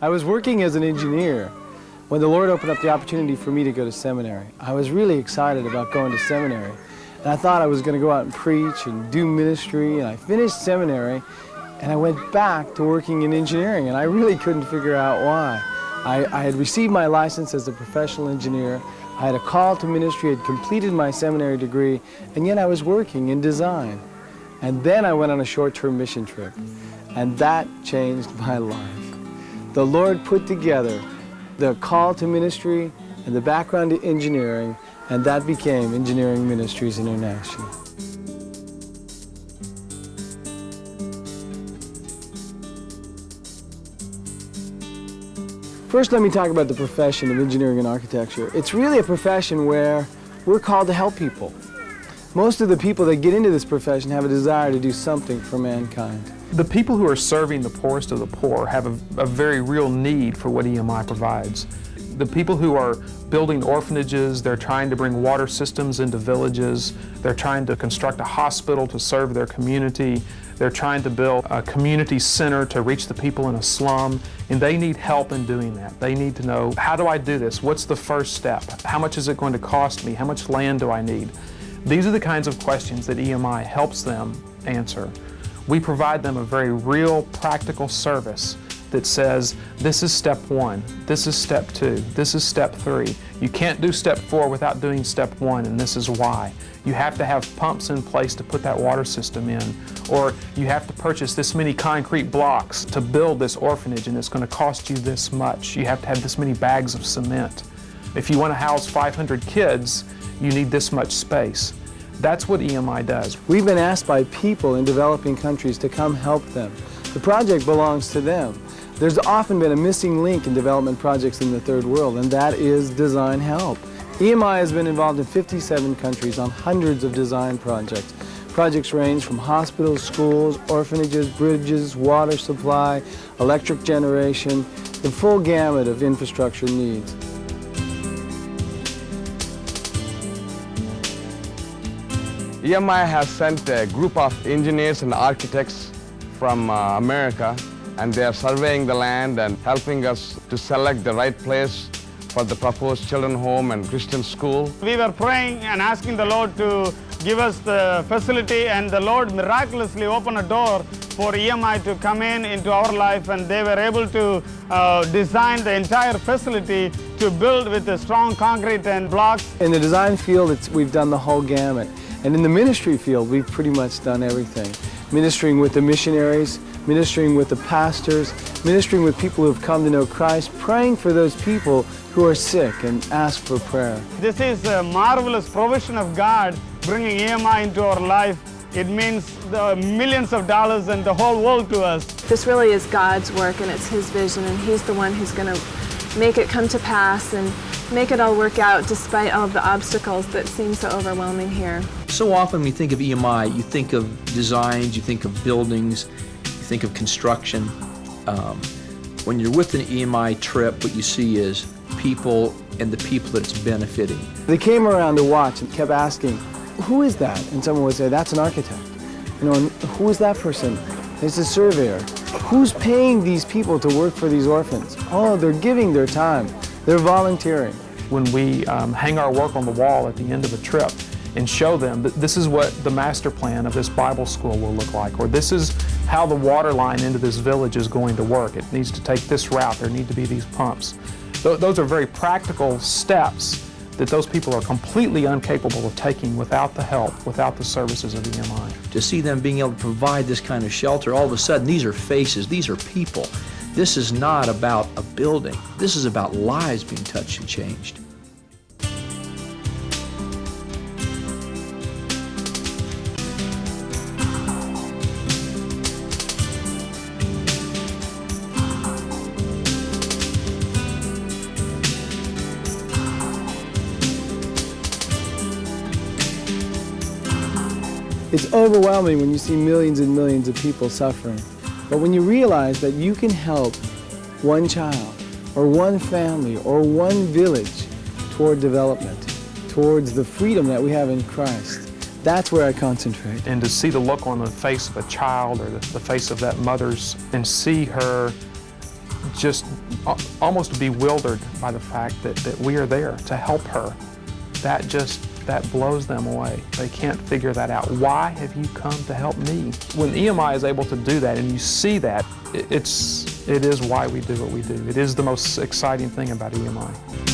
I was working as an engineer when the Lord opened up the opportunity for me to go to seminary. I was really excited about going to seminary. And I thought I was going to go out and preach and do ministry. And I finished seminary and I went back to working in engineering. And I really couldn't figure out why. I had received my license as a professional engineer. I had a call to ministry, had completed my seminary degree, and yet I was working in design. And then I went on a short-term mission trip. And that changed my life. The Lord put together the call to ministry and the background to engineering, and that became Engineering Ministries International. First, let me talk about the profession of engineering and architecture. It's really a profession where we're called to help people. Most of the people that get into this profession have a desire to do something for mankind. The people who are serving the poorest of the poor have a very real need for what EMI provides. The people who are building orphanages, they're trying to bring water systems into villages, they're trying to construct a hospital to serve their community, they're trying to build a community center to reach the people in a slum, and they need help in doing that. They need to know, how do I do this? What's the first step? How much is it going to cost me? How much land do I need? These are the kinds of questions that EMI helps them answer. We provide them a very real, practical service that says, this is step 1, this is step 2, this is step 3. You can't do step 4 without doing step 1, and this is why. You have to have pumps in place to put that water system in, or you have to purchase this many concrete blocks to build this orphanage, and it's going to cost you this much. You have to have this many bags of cement. If you want to house 500 kids, you need this much space. That's what EMI does. We've been asked by people in developing countries to come help them. The project belongs to them. There's often been a missing link in development projects in the third world, and that is design help. EMI has been involved in 57 countries on hundreds of design projects. Projects range from hospitals, schools, orphanages, bridges, water supply, electric generation, the full gamut of infrastructure needs. EMI has sent a group of engineers and architects from America, and they are surveying the land and helping us to select the right place for the proposed children's home and Christian school. We were praying and asking the Lord to give us the facility, and the Lord miraculously opened a door for EMI to come into our life, and they were able to design the entire facility to build with the strong concrete and blocks. In the design field, we've done the whole gamut. And in the ministry field, we've pretty much done everything. Ministering with the missionaries, ministering with the pastors, ministering with people who have come to know Christ, praying for those people who are sick and ask for prayer. This is a marvelous provision of God bringing EMI into our life. It means the millions of dollars and the whole world to us. This really is God's work, and it's His vision, and He's the one who's going to make it come to pass and make it all work out despite all of the obstacles that seem so overwhelming here. So often when you think of EMI, you think of designs, you think of buildings, you think of construction. When you're with an EMI trip, what you see is people and the people that it's benefiting. They came around to watch and kept asking, who is that? And someone would say, that's an architect. You know, and who is that person? It's a surveyor. Who's paying these people to work for these orphans? Oh, they're giving their time. They're volunteering. When we hang our work on the wall at the end of a trip and show them that this is what the master plan of this Bible school will look like, or this is how the water line into this village is going to work. It needs to take this route. There need to be these pumps. Those are very practical steps that those people are completely incapable of taking without the help, without the services of EMI. To see them being able to provide this kind of shelter, all of a sudden these are faces, these are people. This is not about a building. This is about lives being touched and changed. It's overwhelming when you see millions and millions of people suffering. But when you realize that you can help one child, or one family, or one village toward development, towards the freedom that we have in Christ, that's where I concentrate. And to see the look on the face of a child or the face of that mother's, and see her just almost bewildered by the fact that we are there to help her. That blows them away. They can't figure that out. Why have you come to help me? When EMI is able to do that and you see that, it is why we do what we do. It is the most exciting thing about EMI.